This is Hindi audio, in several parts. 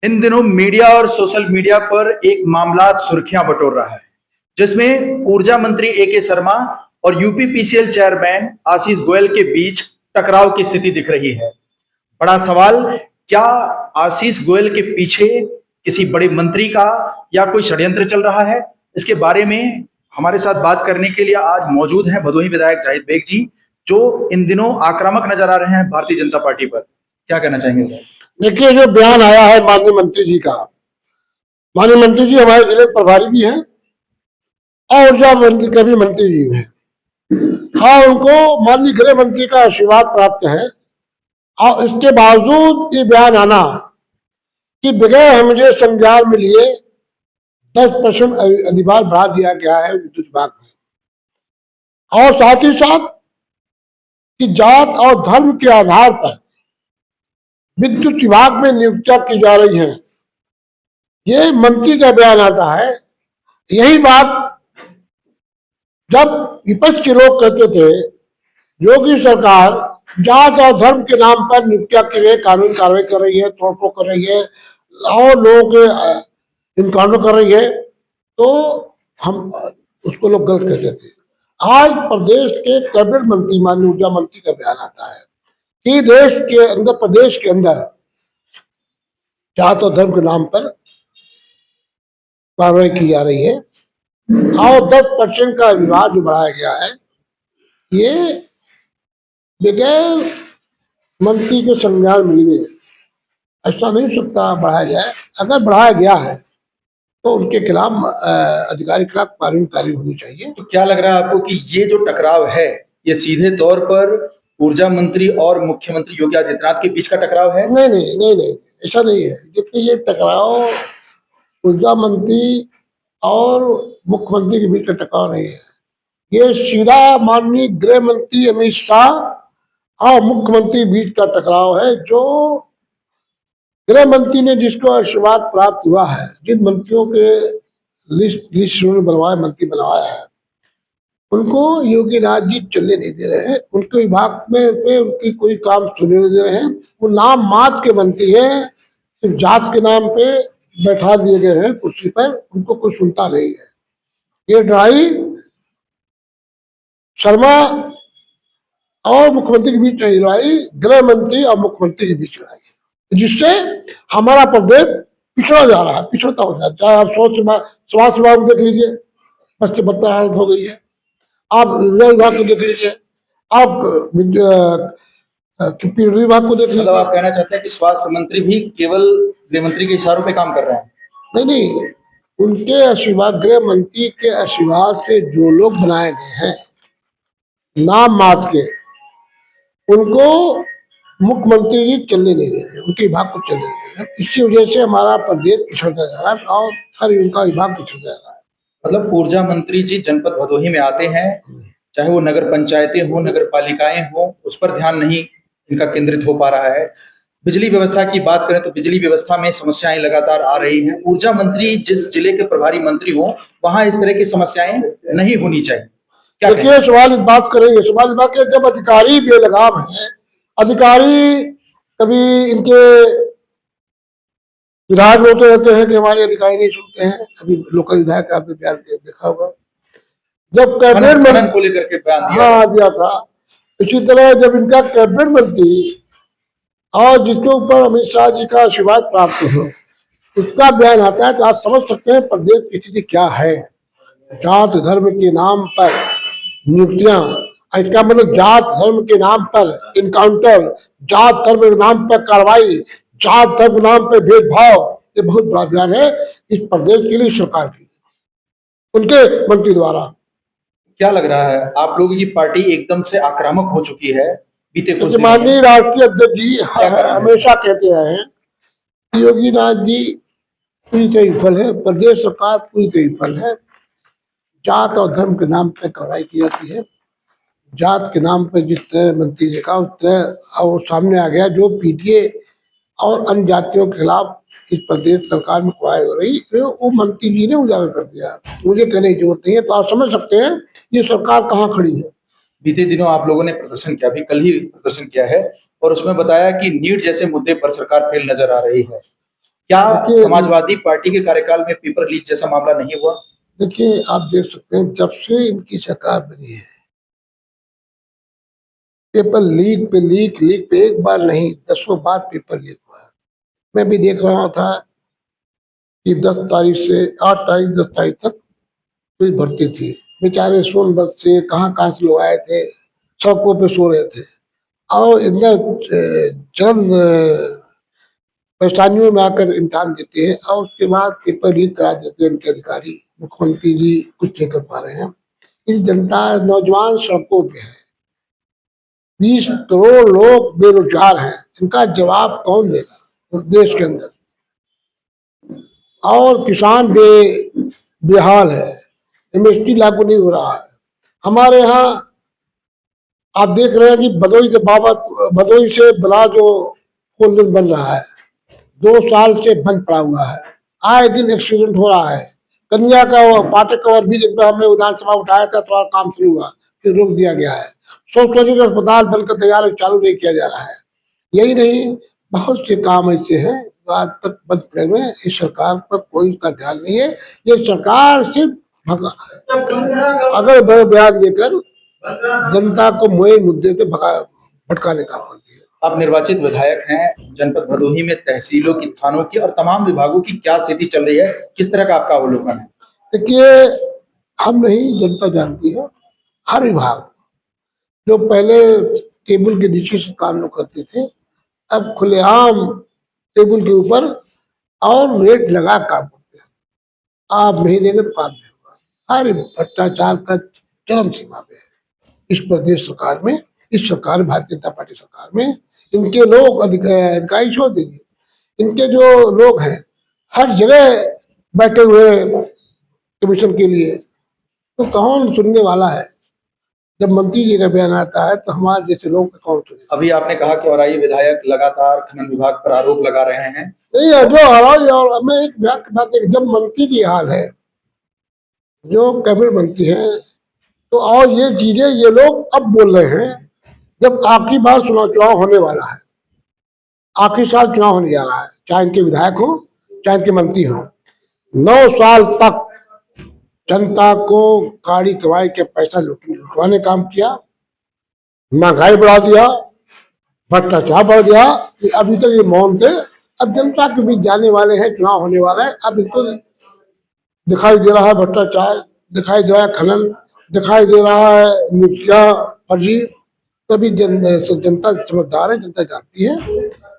इन दिनों मीडिया और सोशल मीडिया पर एक मामला सुर्खियां बटोर रहा है, जिसमें ऊर्जा मंत्री ए के शर्मा और यूपीपीसीएल चेयरमैन आशीष गोयल के बीच टकराव की स्थिति दिख रही है। बड़ा सवाल, क्या आशीष गोयल के पीछे किसी बड़े मंत्री का या कोई षड्यंत्र चल रहा है? इसके बारे में हमारे साथ बात करने के लिए आज मौजूद हैं भदोही विधायक जाहिद बेग जी, जो इन दिनों आक्रामक नजर आ रहे हैं भारतीय जनता पार्टी पर। क्या कहना चाहेंगे? देखिए, जो बयान आया है माननीय मंत्री जी का, माननीय मंत्री जी हमारे जिले प्रभारी भी हैं और ऊर्जा मंत्री के भी मंत्री जी हैं। हाँ, उनको माननीय गृह मंत्री का आशीर्वाद प्राप्त है और इसके बावजूद ये बयान आना कि बगैर मुझे संज्ञान में लिए 10% अधिभार बढ़ा दिया गया है विद्युत विभाग में, और साथ ही साथ कि जात और धर्म के आधार पर विद्युत विभाग में नियुक्तियां की जा रही हैं। ये मंत्री का बयान आता है। यही बात जब विपक्ष के लोग कहते थे योगी सरकार जात और धर्म के नाम पर नियुक्तियां के लिए कानूनी कार्रवाई कर रही है, तोड़फोड़ कर रही है और लोगों के इनकार कर रही है, तो हम उसको लोग गलत कहते थे। आज प्रदेश के कैबिनेट मंत्री माननीय ऊर्जा मंत्री का बयान आता है कि देश के अंदर, प्रदेश के अंदर जात और धर्म के नाम पर कार्रवाई की जा रही है और 10% का विवाद जो बढ़ाया गया है, ये बगैर मंत्री के संज्ञान मिले ऐसा नहीं हो सकता बढ़ाया जाए। अगर बढ़ाया गया है तो उनके खिलाफ अधिकारी के खिलाफ कानूनी कार्रवाई होनी चाहिए। तो क्या लग रहा है आपको कि ये जो टकराव है, ये सीधे तौर पर ऊर्जा मंत्री और मुख्यमंत्री योगी आदित्यनाथ के बीच का टकराव है? नहीं नहीं नहीं नहीं, ऐसा नहीं है। देखिए, ये टकराव ऊर्जा मंत्री और मुख्यमंत्री के बीच का टकराव नहीं है। ये सीधा माननीय गृह मंत्री अमित शाह और मुख्यमंत्री बीच का टकराव है। जो गृह मंत्री ने जिसको आशीर्वाद प्राप्त हुआ है, जिन मंत्रियों के लिस्ट उन्होंने बनवाया, मंत्री बनवाया है, उनको योगी नाथ जी चलने नहीं दे रहे हैं। उनके विभाग में से उनकी कोई काम सुनने नहीं दे रहे हैं। वो नाम मात्र के मंत्री है, सिर्फ जात के नाम पे बैठा दिए गए हैं कुर्सी पर, उनको कोई सुनता नहीं है। ये लड़ाई शर्मा और मुख्यमंत्री के बीच लड़ाई, गृह मंत्री और मुख्यमंत्री के बीच लड़ाई, जिससे हमारा प्रदेश पिछड़ा जा रहा है, पिछड़ता हो जाता है। चाहे आप स्वास्थ्य विभाग को देख लीजिए, बच्चे बदतर हालत हो गई है। आप विद्युत विभाग को देख लीजिए, आप पीडब्ल्यू विभाग को देख लीजिए। मतलब आप कहना चाहते हैं कि स्वास्थ्य मंत्री भी केवल गृह मंत्री के इशारों पे काम कर रहे हैं? नहीं नहीं, उनके आशीर्वाद, गृह मंत्री के आशीर्वाद से जो लोग बनाए गए हैं नाम मात्र के, उनको मुख्यमंत्री जी चलने नहीं दे रहे, उनके विभाग को चलने नहीं दे रहे। इसी वजह से हमारा प्रदेश पिछड़ता जा रहा है और हर उनका विभाग पिछड़ता जा रहा है। मतलब ऊर्जा मंत्री जी जनपद भदोही में आते हैं, चाहे वो नगर पंचायतें हो, नगर पालिकाएं हो, उस पर ध्यान नहीं इनका केंद्रित हो पा रहा है। बिजली व्यवस्था की बात करें तो बिजली व्यवस्था में समस्याएं लगातार आ रही हैं। ऊर्जा मंत्री जिस जिले के प्रभारी मंत्री हो, वहां इस तरह की समस्याएं नहीं होनी चाहिए। देखिए, सवाल इस बात करेंगे, सवाल इस बात के जब अधिकारी बेलगाम है, अधिकारी कभी इनके विधायक होते रहते हैं कि हमारे अधिकारी नहीं सुनते हैं। अभी लोकल विधायक आपने प्यार देखा होगा, जब कैबिनेट मंत्री को लेकर के बयान दिया था। इसी तरह जब इनका कैबिनेट मंत्री और जिसके ऊपर अमित शाह जी का आशीर्वाद प्राप्त हो, उसका बयान आता है, तो आप समझ सकते हैं प्रदेश की स्थिति क्या है। जात धर्म के नाम पर नियुक्तियां, इसका मतलब जात धर्म के नाम पर इनकाउंटर, जात धर्म के नाम पर कार्रवाई, जात धर्म के नाम पर भेदभाव, ये बहुत बड़ा बयान है इस प्रदेश के लिए, सरकार के लिए, उनके मंत्री द्वारा। क्या लग रहा है, आप लोगों की पार्टी एकदम से आक्रामक हो चुकी है बीते कुछ दिन? माननीय राष्ट्रीय अध्यक्ष जी हमेशा कहते हैं योगी नाथ जी पूरी तरह विफल है, प्रदेश सरकार पूरी तरह विफल है। जात और धर्म के नाम पर कार्रवाई की जाती है। जात के नाम पर जिस तरह मंत्री ने कहा, उस तरह और सामने आ गया जो पीटीए और अन्य जातियों के खिलाफ इस प्रदेश सरकार में कार्रवाई हो रही है, वो मंत्री जी ने उजागर कर दिया। मुझे कहने की जरूरत नहीं है, तो आप समझ सकते हैं ये सरकार कहाँ खड़ी है। बीते दिनों आप लोगों ने प्रदर्शन किया, भी कल ही प्रदर्शन किया है, और उसमें बताया कि नीट जैसे मुद्दे पर सरकार फेल नजर आ रही है। क्या देखिए- समाजवादी पार्टी के कार्यकाल में पेपर लीक जैसा मामला नहीं हुआ? देखिए, आप देख सकते हैं जब से इनकी सरकार बनी है, पेपर लीक पे लीक, लीक पे एक बार नहीं 10 बार पेपर लीक हुआ है। मैं भी देख रहा था कि 10 तारीख से 8 तारीख 10 तारीख तक पुलिस भर्ती थी। बेचारे सोनभद्र से कहाँ कहाँ से लोग आए थे, सड़कों पे सो रहे थे और इतना चरम परेशानियों में आकर इम्तिहान देते हैं और उसके बाद पेपर लीक करा देते हैं उनके अधिकारी। मुख्यमंत्री जी कुछ नहीं कर पा रहे हैं। इस जनता नौजवान सड़कों पे है, 20 करोड़ लोग बेरोजगार हैं, इनका जवाब कौन देगा देश के अंदर? और किसान बेहाल है, एमएसपी लागू नहीं हो रहा है। हमारे यहाँ आप देख रहे हैं कि भदोई से बड़ा जो पुल बन रहा है 2 साल से बंद पड़ा हुआ है, आए दिन एक्सीडेंट हो रहा है। कन्या का पाठक का और भी एक बार हमने विधानसभा उठाया था, थोड़ा काम शुरू हुआ फिर रोक दिया गया है। सोच अस्पताल बनकर तैयार चालू नहीं किया जा रहा है। यही नहीं, बहुत से काम ऐसे हैं जो आज तक बंद पड़े हुए हैं। इस सरकार पर कोई इसका ध्यान नहीं है। ये सरकार सिर्फ अगर बयान देकर जनता को मोए मुद्दे पे भटकाने का करती है। आप निर्वाचित विधायक हैं, जनपद भदोही में तहसीलों की, थानों की और तमाम विभागों की क्या स्थिति चल रही है, किस तरह का आपका अवलोकन है? देखिए, हम नहीं, जनता जानती है। हर विभाग जो पहले टेबल के नीचे से काम लोग करते थे, अब खुलेआम टेबल के ऊपर और रेट लगा काम करते हैं। आप नहीं देंगे तो काम नहीं होगा। हर भ्रष्टाचार का चरम सीमा पे है इस प्रदेश सरकार में, इस सरकार भारतीय जनता पार्टी सरकार में। इनके लोग अधिकारी छोड़ दीजिए, इनके जो लोग हैं हर जगह बैठे हुए कमीशन के लिए, तो कौन सुनने वाला है? जब मंत्री जी का बयान आता है तो हमारे जैसे लोग कौन सुने? अभी आपने कहा कि औराई विधायक लगातार खनन विभाग पर आरोप लगा रहे हैं। नहीं है जो हराई। और मैं एक बात जब मंत्री की हाल है, जो कैबिनेट मंत्री है, तो और ये चीजें ये लोग अब बोल रहे हैं जब आखिरी बार चुनाव होने वाला है, आखिरी साल चुनाव होने जा रहा है, चाहे इनके विधायक हो चाहे इनके मंत्री हो। 9 साल तक जनता को गाड़ी कमाई के पैसा लुटवाने काम किया, महंगाई बढ़ा दिया, भ्रष्टाचार बढ़ दिया। अभी तक ये मौन थे, अब जनता के बीच जाने वाले हैं, चुनाव होने वाला है, अब इनको दिखाई दे रहा है भ्रष्टाचार, दिखाई दे रहा है खनन, दिखाई दे रहा है मुखिया फर्जी। तभी जनता समझदार है, जनता जानती है,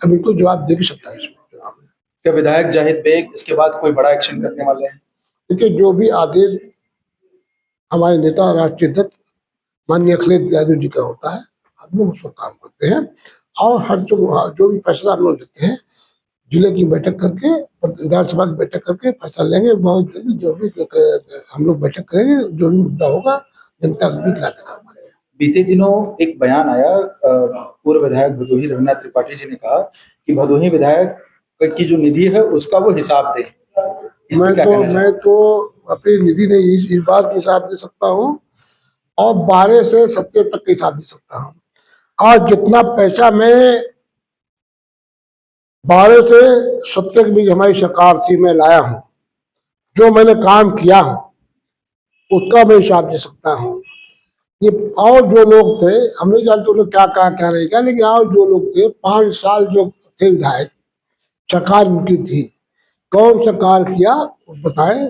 अब इनको जवाब दे भी सकता है इसमें चुनाव में। क्या विधायक जाहिद बेग इसके बाद कोई बड़ा एक्शन करने वाले हैं? देखिए, जो भी आदेश हमारे नेता राष्ट्रीय अध्यक्ष माननीय अखिलेश यादव जी का होता है, हम लोग उस पर काम करते हैं और हर जो भी फैसला हम लोग लेते हैं, जिले की बैठक करके, विधानसभा की बैठक करके फैसला लेंगे। बहुत जल्दी जो भी हम लोग बैठक करेंगे, जो भी मुद्दा होगा जनता के बीच लाने का करेंगे। बीते दिनों एक बयान आया, पूर्व विधायक भदोही रघुनाथ त्रिपाठी जी ने कहा कि भदोही विधायक की जो निधि है उसका वो हिसाब दे। मैं तो अपनी निधि नहीं, इस बार का हिसाब दे सकता हूँ और 12 से 70 तक का हिसाब दे सकता हूँ। और जितना पैसा मैं 12 से 70 के बीच हमारी सरकार थी मैं लाया हूँ, जो मैंने काम किया हूँ उसका मैं हिसाब दे सकता हूँ। ये और जो लोग थे, हम नहीं जानते लोग क्या क्या रहेगा, लेकिन और जो लोग थे 5 साल जो थे विधायक, सरकार उनकी थी, कौन सा कार्य किया बताएं।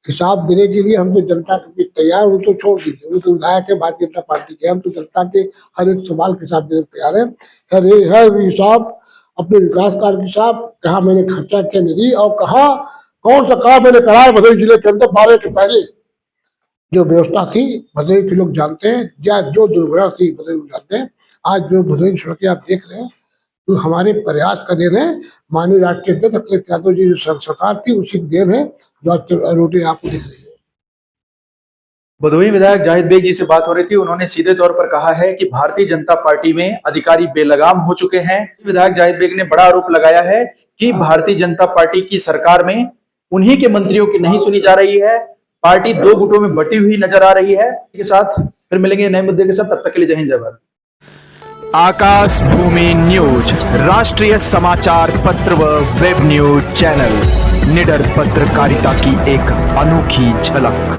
हिसाब देने के लिए हम तो जनता के बीच तैयार हूँ, तो छोड़ दीजिए, वो तो विधायक है भारतीय जनता पार्टी के, हम तो जनता के हर एक सवाल के हिसाब देने तैयार है। हर हिसाब अपने विकास कार्य के हिसाब, कहाँ मैंने खर्चा किया निधि और कहाँ कौन सा काम मैंने कराया भदोही जिले के अंदर। 12 के पहले जो व्यवस्था थी भदोही के लोग जानते हैं, या जो दुर्घटना थी भदोही लोग जानते हैं। आज जो भदोही की सड़कें आप देख रहे हैं तो हमारे प्रयास का देन है, माननीय राष्ट्रीय अध्यक्ष अखिलेश यादव जी जो सरकार थी उसी की देन है, जो रोटी आपको दिख रही है। भदोही विधायक जाहिद बेग जी से बात हो रही थी, उन्होंने सीधे तौर पर कहा है कि भारतीय जनता पार्टी में अधिकारी बेलगाम हो चुके हैं। विधायक जाहिद बेग ने बड़ा आरोप लगाया है कि भारतीय जनता पार्टी की सरकार में उन्हीं के मंत्रियों की नहीं सुनी जा रही है, पार्टी 2 गुटों में बटी हुई नजर आ रही है। इसके साथ फिर मिलेंगे नए मुद्दे के साथ, तब तक के लिए जय हिंद जय भारत। आकाश भूमि न्यूज, राष्ट्रीय समाचार पत्र व वेब न्यूज चैनल, निडर पत्रकारिता की एक अनोखी झलक।